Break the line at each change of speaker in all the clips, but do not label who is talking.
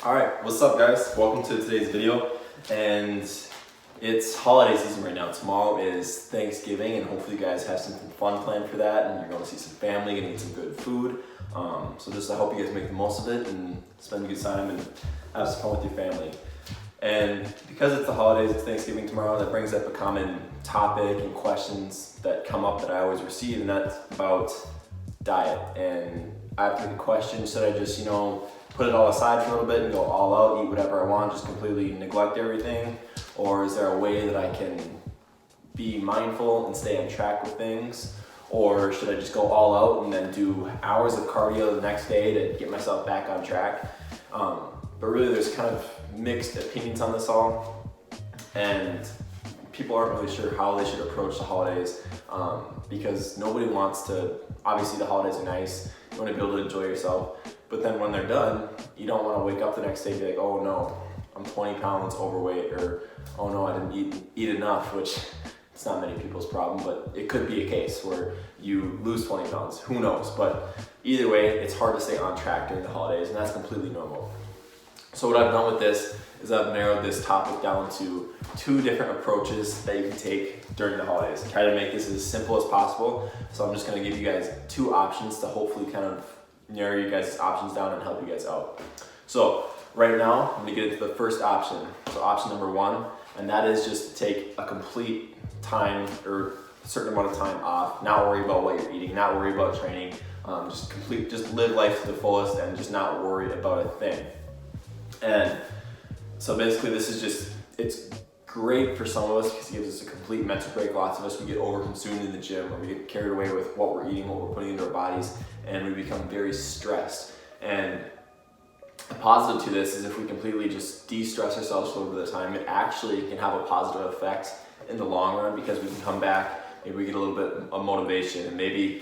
Alright, what's up guys? Welcome to today's video, and it's holiday season right now. Tomorrow is Thanksgiving, and hopefully you guys have something fun planned for that, and you're going to see some family and eat some good food. So I hope you guys make the most of it and spend a good time and have some fun with your family. And because it's the holidays, it's Thanksgiving tomorrow, that brings up a common topic and questions that come up that I always receive, and that's about diet. And after the question, should I just, put it all aside for a little bit and go all out, eat whatever I want, just completely neglect everything? Or is there a way that I can be mindful and stay on track with things? Or should I just go all out and then do hours of cardio the next day to get myself back on track? But really there's kind of mixed opinions on this all, and people aren't really sure how they should approach the holidays, because nobody wants to, obviously the holidays are nice, you want to be able to enjoy yourself, but then when they're done, you don't want to wake up the next day and be like, oh no, I'm 20 pounds overweight, or oh no, I didn't eat enough, which it's not many people's problem, but it could be a case where you lose 20 pounds, who knows? But either way, it's hard to stay on track during the holidays, and that's completely normal. So what I've done with this is I've narrowed this topic down to 2 different approaches that you can take during the holidays. Try to make this as simple as possible. So I'm just gonna give you guys 2 options to hopefully kind of narrow you guys' options down and help you guys out. So right now, I'm gonna get into the first option. So option number 1, and that is just to take a complete time or a certain amount of time off, not worry about what you're eating, not worry about training, just live life to the fullest and just not worry about a thing. And so basically it's great for some of us because it gives us a complete mental break. Lots of us, we get overconsumed in the gym, or we get carried away with what we're eating, what we're putting into our bodies, and we become very stressed. And the positive to this is if we completely just de-stress ourselves for a little bit of time, it actually can have a positive effect in the long run, because we can come back, maybe we get a little bit of motivation, and maybe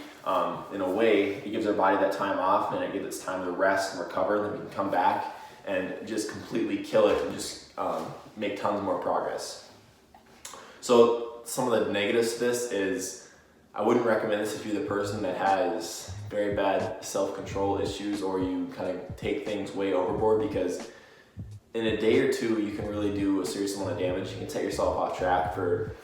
in a way it gives our body that time off, and it gives it time to rest and recover, and then we can come back and just completely kill it and just make tons more progress. So some of the negatives to this is I wouldn't recommend this if you're the person that has very bad self-control issues, or you kind of take things way overboard, because in a day or 2 you can really do a serious amount of damage. You can set yourself off track for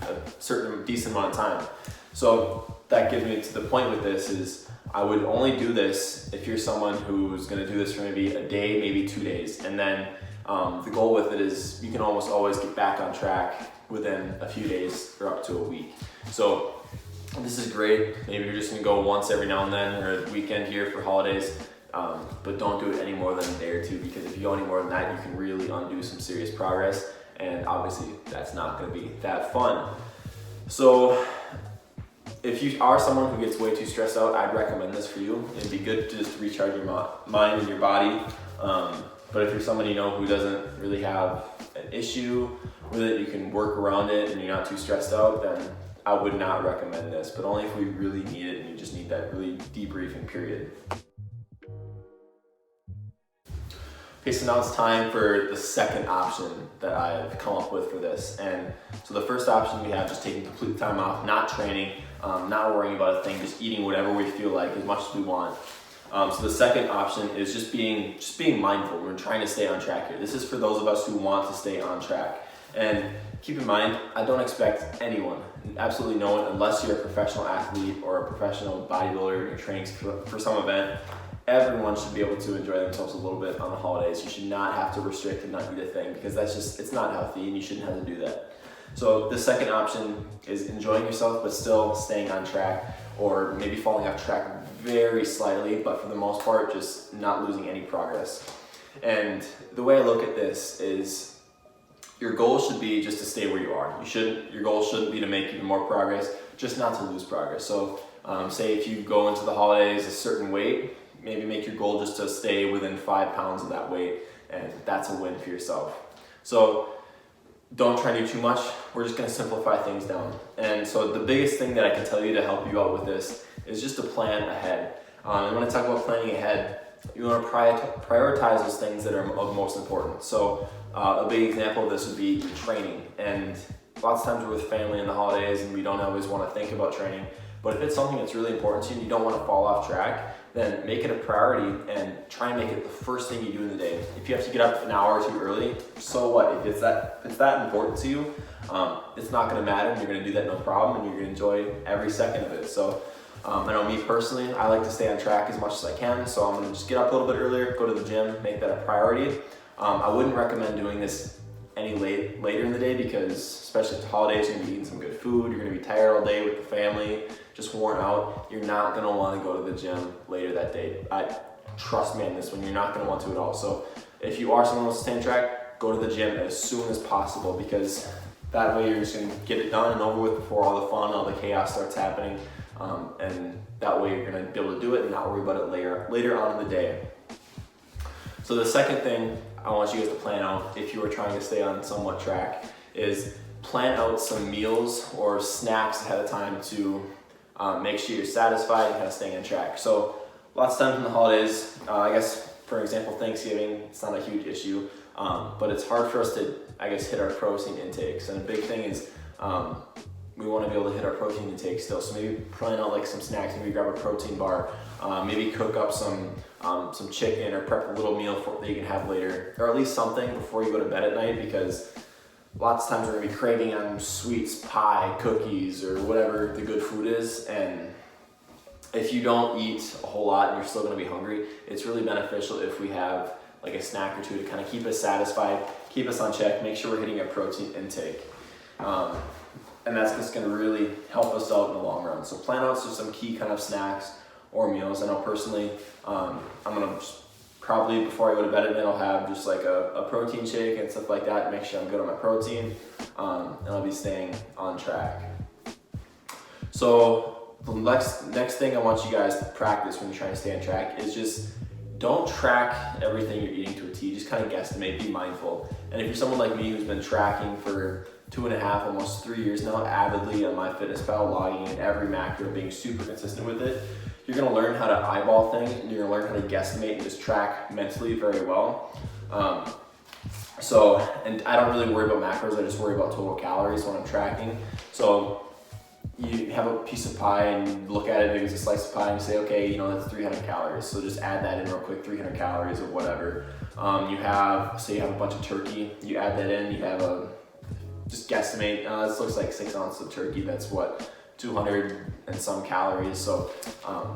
a certain decent amount of time. So that gives me to the point with this is I would only do this if you're someone who's going to do this for maybe a day, maybe 2 days, and then the goal with it is you can almost always get back on track within a few days or up to a week. So this is great. Maybe you're just going to go once every now and then, or a weekend here for holidays, but don't do it any more than a day or 2, because if you go any more than that, you can really undo some serious progress, and obviously that's not going to be that fun. So if you are someone who gets way too stressed out, I'd recommend this for you. It'd be good to just recharge your mind and your body. But if you're somebody who doesn't really have an issue with it, you can work around it and you're not too stressed out, then I would not recommend this, but only if we really need it and you just need that really debriefing period. Okay, so now it's time for the second option that I've come up with for this. And so the first option we have, just taking complete time off, not training, not worrying about a thing, just eating whatever we feel like as much as we want. So the second option is just being mindful. We're trying to stay on track here. This is for those of us who want to stay on track. And keep in mind, I don't expect anyone, absolutely no one, unless you're a professional athlete or a professional bodybuilder, you're training for some event, everyone should be able to enjoy themselves a little bit on the holidays. You should not have to restrict and not eat a thing, because it's not healthy and you shouldn't have to do that. So the second option is enjoying yourself but still staying on track, or maybe falling off track very slightly, but for the most part just not losing any progress. And the way I look at this is your goal should be just to stay where you are. Your goal shouldn't be to make even more progress, just not to lose progress. So say if you go into the holidays a certain weight, maybe make your goal just to stay within 5 pounds of that weight, and that's a win for yourself. So don't try to do too much. We're just going to simplify things down. And so the biggest thing that I can tell you to help you out with this is just to plan ahead. And when I talk about planning ahead, you want to prioritize those things that are of most important. So a big example of this would be training. And lots of times we're with family in the holidays and we don't always want to think about training. But if it's something that's really important to you and you don't want to fall off track, then make it a priority and try and make it the first thing you do in the day. If you have to get up an hour or two early, so what? If it's that important to you, it's not going to matter, and you're going to do that no problem, and you're going to enjoy every second of it. So I know me personally, I like to stay on track as much as I can, so I'm going to just get up a little bit earlier, go to the gym, make that a priority. I wouldn't recommend doing this later in the day, because especially at the holidays, you're going to be eating some good food, you're going to be tired all day with the family, just worn out. You're not going to want to go to the gym later that day. Trust me on this one, you're not going to want to at all. So if you are someone who wants to stay on track, go to the gym as soon as possible, because that way you're just going to get it done and over with before all the fun, all the chaos starts happening. And that way you're going to be able to do it and not worry about it later on in the day. So the second thing I want you guys to plan out, if you are trying to stay on somewhat track, is plan out some meals or snacks ahead of time to make sure you're satisfied and kind of staying on track. So lots of times in the holidays, I guess for example Thanksgiving, it's not a huge issue, but it's hard for us to, I guess, hit our protein intakes. And the big thing is we want to be able to hit our protein intake still. So maybe plan out like some snacks, maybe grab a protein bar, maybe cook up some chicken, or prep a little meal that you can have later, or at least something before you go to bed at night, because lots of times we're going to be craving on sweets, pie, cookies, or whatever the good food is. And if you don't eat a whole lot and you're still going to be hungry, it's really beneficial if we have like a snack or two to kind of keep us satisfied, keep us on check, make sure we're hitting our protein intake. And that's just going to really help us out in the long run. So plan out some key kind of snacks or meals. I know personally, I'm going to probably, before I go to bed at night, I'll have just like a protein shake and stuff like that, make sure I'm good on my protein, and I'll be staying on track. So the next thing I want you guys to practice when you're trying to stay on track is just don't track everything you're eating to a T. Just kind of guesstimate, be mindful. And if you're someone like me who's been tracking for 2.5, almost 3 years now, avidly on MyFitnessPal, logging in every macro, being super consistent with it, you're gonna learn how to eyeball things, and you're gonna learn how to guesstimate and just track mentally very well. And I don't really worry about macros, I just worry about total calories when I'm tracking. So you have a piece of pie and look at it, maybe it's a slice of pie, and you say, okay, you know, that's 300 calories. So just add that in real quick, 300 calories or whatever. You have a bunch of turkey, you add that in, you have just guesstimate, this looks like 6 ounces of turkey, that's what, 200 and some calories. So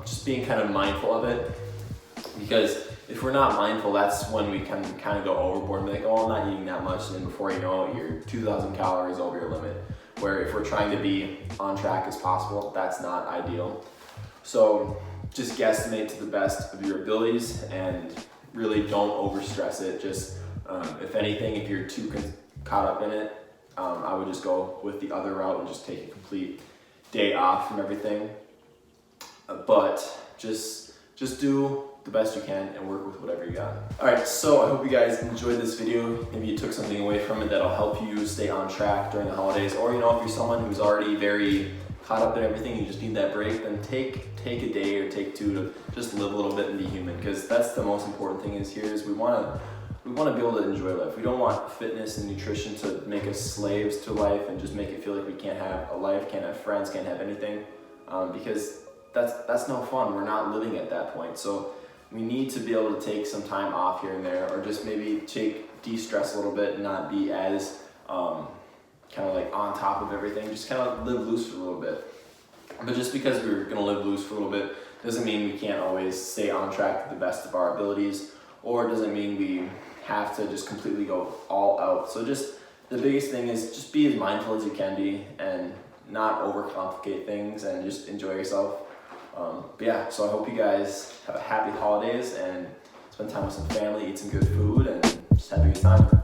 just being kind of mindful of it, because if we're not mindful, that's when we can kind of go overboard and be like, oh, I'm not eating that much, and then before you know it, you're 2,000 calories over your limit. Where if we're trying to be on track as possible, that's not ideal. So just guesstimate to the best of your abilities and really don't overstress it. Just if anything, if you're too caught up in it, I would just go with the other route and just take a complete day off from everything. But just do the best you can and work with whatever you got. All right, so I hope you guys enjoyed this video. Maybe you took something away from it that'll help you stay on track during the holidays, or you know, if you're someone who's already very caught up in everything, you just need that break, then take a day or take two to just live a little bit and be human, because that's the most important thing is we want to be able to enjoy life. We don't want fitness and nutrition to make us slaves to life and just make it feel like we can't have a life, can't have friends, can't have anything, because that's no fun. We're not living at that point. So we need to be able to take some time off here and there, or just maybe de-stress a little bit and not be as kind of like on top of everything. Just kind of live loose for a little bit. But just because we're gonna live loose for a little bit doesn't mean we can't always stay on track to the best of our abilities, or it doesn't mean we have to just completely go all out. So just the biggest thing is just be as mindful as you can be and not overcomplicate things and just enjoy yourself. But yeah, so I hope you guys have a happy holidays and spend time with some family, eat some good food, and just have a good time.